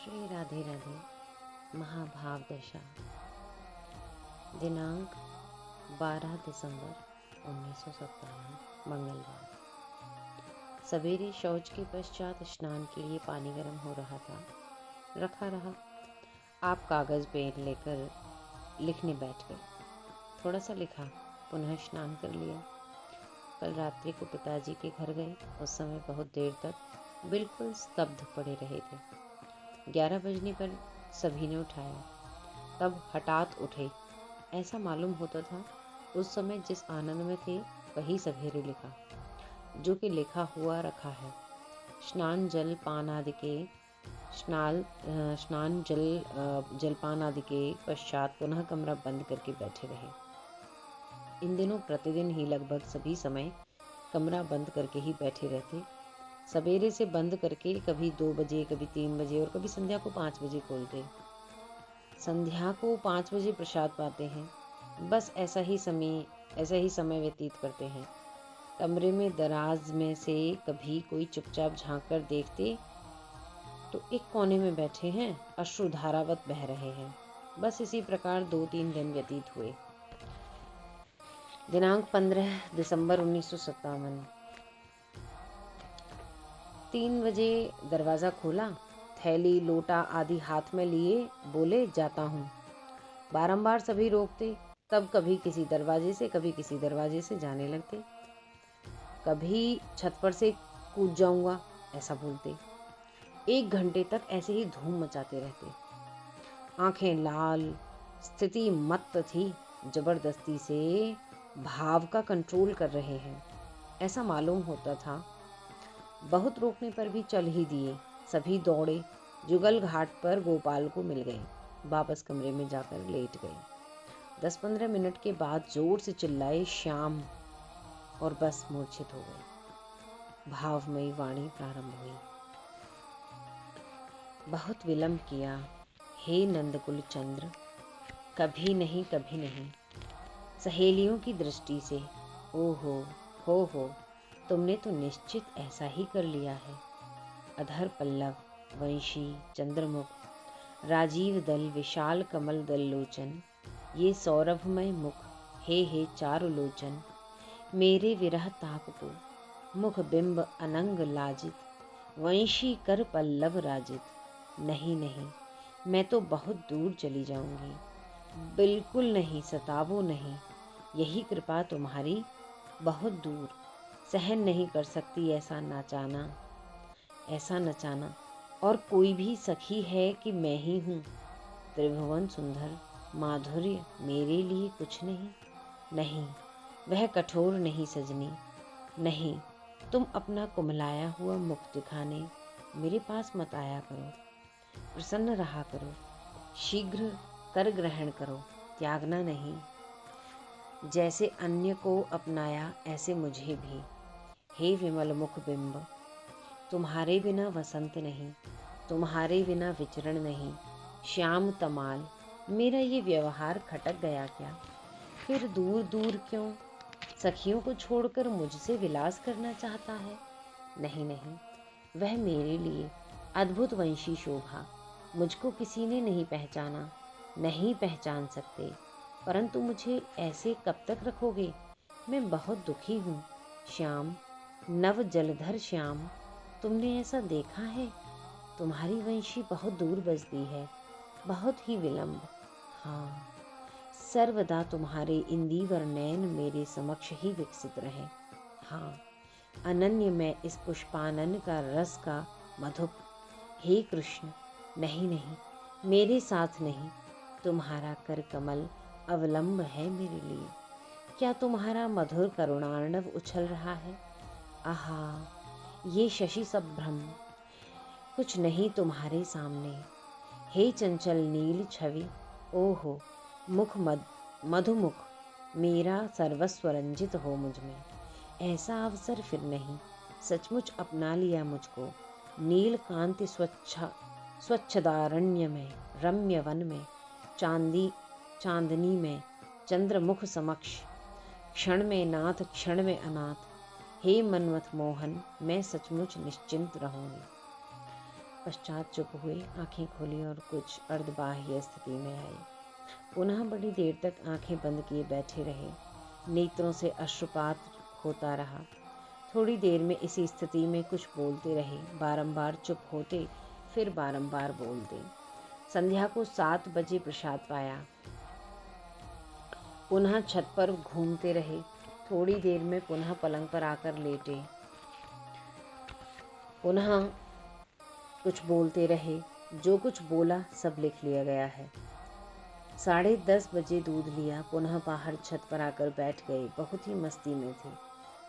श्री राधे राधे। महाभाव दशा दिनांक 12 दिसंबर 1957 मंगलवार। सवेरे शौच के पश्चात स्नान के लिए पानी गर्म हो रहा था, रखा रहा। आप कागज पेन लेकर लिखने बैठ गए। थोड़ा सा लिखा, पुनः स्नान कर लिया। कल रात्रि को पिताजी के घर गए। उस समय बहुत देर तक बिल्कुल स्तब्ध पड़े रहे थे। 11 बजने पर सभी ने उठाया, तब हठात उठे। ऐसा मालूम होता था उस समय जिस आनंद में थे वही सवेरे लिखा, जो कि लिखा हुआ रखा है। स्नान जल पान आदि के जलपान आदि के पश्चात पुनः कमरा बंद करके बैठे रहे। इन दिनों प्रतिदिन ही लगभग सभी समय कमरा बंद करके ही बैठे रहते। सवेरे से बंद करके कभी 2 बजे, कभी 3 बजे और कभी संध्या को 5 बजे खोलते। संध्या को 5 बजे प्रसाद पाते हैं। बस ऐसा ही समय व्यतीत करते हैं। कमरे में दराज में से कभी कोई चुपचाप झांक कर देखते तो एक कोने में बैठे हैं, अश्रु धारावत बह रहे हैं। बस इसी प्रकार 2-3 दिन व्यतीत हुए। दिनांक 15 दिसंबर 1957 3 बजे दरवाज़ा खोला। थैली लोटा आदि हाथ में लिए बोले, जाता हूँ। बारंबार सभी रोकते, तब कभी किसी दरवाजे से कभी किसी दरवाजे से जाने लगते। कभी छत पर से कूद जाऊंगा ऐसा बोलते। 1 घंटे तक ऐसे ही धूम मचाते रहते। आंखें लाल, स्थिति मत्त थी। जबरदस्ती से भाव का कंट्रोल कर रहे हैं ऐसा मालूम होता था। बहुत रोकने पर भी चल ही दिए। सभी दौड़े, जुगल घाट पर गोपाल को मिल गए। वापस कमरे में जाकर लेट गए। 10-15 मिनट के बाद जोर से चिल्लाए, श्याम, और बस मूर्छित हो गए। भावमयी वाणी प्रारंभ हुई। बहुत विलंब किया, हे नंदकुल चंद्र, कभी नहीं कभी नहीं। सहेलियों की दृष्टि से, ओहो हो, तुमने तो निश्चित ऐसा ही कर लिया है। अधर पल्लव, वंशी, चंद्रमुख, राजीव दल, विशाल कमल दल लोचन, ये सौरभमय मुख, हे चारु लोचन, मेरे विरह ताप को मुख बिंब अनंग लाजित, वंशी कर पल्लव राजित। नहीं, मैं तो बहुत दूर चली जाऊंगी। बिल्कुल नहीं, सतावो नहीं। यही कृपा तुम्हारी, बहुत दूर। सहन नहीं कर सकती ऐसा नचाना। और कोई भी सखी है कि मैं ही हूँ। त्रिभुवन सुंदर माधुर्य मेरे लिए कुछ नहीं, वह कठोर नहीं सजनी। नहीं, तुम अपना कुमलाया हुआ मुख दिखाने मेरे पास मत आया करो। प्रसन्न रहा करो, शीघ्र कर ग्रहण करो, त्यागना नहीं। जैसे अन्य को अपनाया ऐसे मुझे भी। हे विमल मुख बिंब, तुम्हारे बिना वसंत नहीं, तुम्हारे बिना विचरण नहीं। श्याम तमाल, मेरा ये व्यवहार खटक गया क्या? फिर दूर दूर क्यों? सखियों को छोड़कर मुझसे विलास करना चाहता है? नहीं, वह मेरे लिए अद्भुत वंशी शोभा। मुझको किसी ने नहीं पहचाना, नहीं पहचान सकते। परंतु मुझे ऐसे कब तक रखोगे? मैं बहुत दुखी हूँ। श्याम, नव जलधर श्याम, तुमने ऐसा देखा है? तुम्हारी वंशी बहुत दूर बजती है, बहुत ही विलंब। हाँ, सर्वदा तुम्हारे इंदिवर नयन मेरे समक्ष ही विकसित रहे। हाँ, अनन्य मैं इस पुष्पानन का रस का मधुप। हे कृष्ण, नहीं, मेरे साथ नहीं। तुम्हारा कर कमल अवलंब है मेरे लिए। क्या तुम्हारा मधुर करुणार्णव उछल रहा है? आहा, ये शशि संभ्रम कुछ नहीं तुम्हारे सामने। हे चंचल नील छवि, ओहो मुख मधुमुख, मेरा सर्वस्व रंजित हो मुझ में। ऐसा अवसर फिर नहीं। सचमुच अपना लिया मुझको। नील कांति स्वच्छदारण्य में, रम्य वन में, चांदनी में, चंद्रमुख समक्ष, क्षण में नाथ क्षण में अनाथ। हे मनमथ मोहन, मैं सचमुच निश्चिंत रहूंगी। पश्चात चुप हुए, आंखें खोली और कुछ अर्धबाह्य स्थिति में आए। पुनः बड़ी देर तक आंखें बंद किए बैठे रहे। नेत्रों से अश्रुपात होता रहा। थोड़ी देर में इसी स्थिति में कुछ बोलते रहे, बारंबार चुप होते, फिर बारंबार बोलते। संध्या को 7 बजे प्रसाद पाया। पुनः छत पर घूमते रहे। थोड़ी देर में पुनः पलंग पर आकर लेटे। पुनः कुछ बोलते रहे। जो कुछ बोला सब लिख लिया गया है। 10:30 बजे दूध लिया। पुनः बाहर छत पर आकर बैठ गए। बहुत ही मस्ती में थे।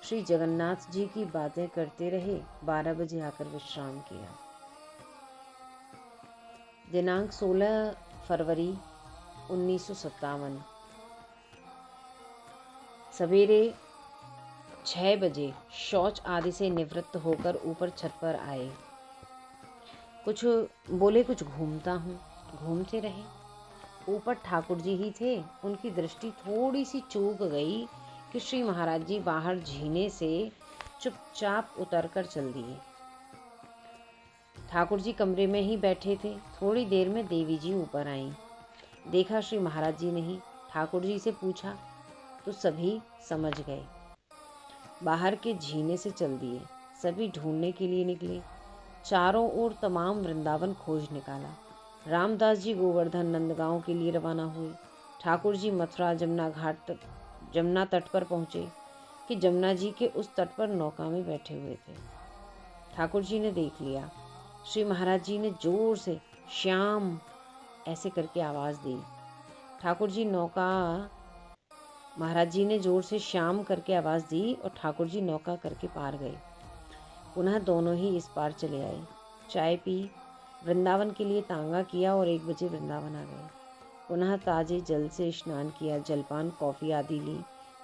श्री जगन्नाथ जी की बातें करते रहे। 12 बजे आकर विश्राम किया। दिनांक 16 फरवरी 1957 सवेरे 6 बजे शौच आदि से निवृत्त होकर ऊपर छत पर आए। कुछ बोले, कुछ घूमता हूँ। घूमते रहे। ऊपर ठाकुर जी ही थे। उनकी दृष्टि थोड़ी सी चूक गई कि श्री महाराज जी बाहर झीने से चुपचाप उतरकर चल दिए। ठाकुर जी कमरे में ही बैठे थे। थोड़ी देर में देवी जी ऊपर आईं। देखा श्री महाराज जी नहीं। ठाकुर जी से पूछा तो सभी समझ गए। बाहर के झीने से चल दिए। सभी ढूंढने के लिए निकले। चारों ओर तमाम वृंदावन खोज निकाला। रामदास जी गोवर्धन नंदगांव के लिए रवाना हुए। ठाकुर जी मथुरा जमुना तट पर पहुंचे कि जमुना जी के उस तट पर नौका में बैठे हुए थे। ठाकुर जी ने देख लिया। श्री महाराज जी ने जोर से श्याम ऐसे करके आवाज़ दी। महाराज जी ने जोर से श्याम करके आवाज़ दी और ठाकुर जी नौका करके पार गए। पुनः दोनों ही इस पार चले आए। चाय पी, वृंदावन के लिए तांगा किया और 1 बजे वृंदावन आ गए। पुनः ताजे जल से स्नान किया, जलपान कॉफ़ी आदि ली।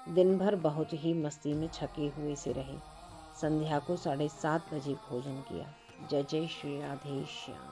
दिन भर बहुत ही मस्ती में छके हुए से रहे। संध्या को 7:30 बजे भोजन किया। जय जय श्री राधे श्याम।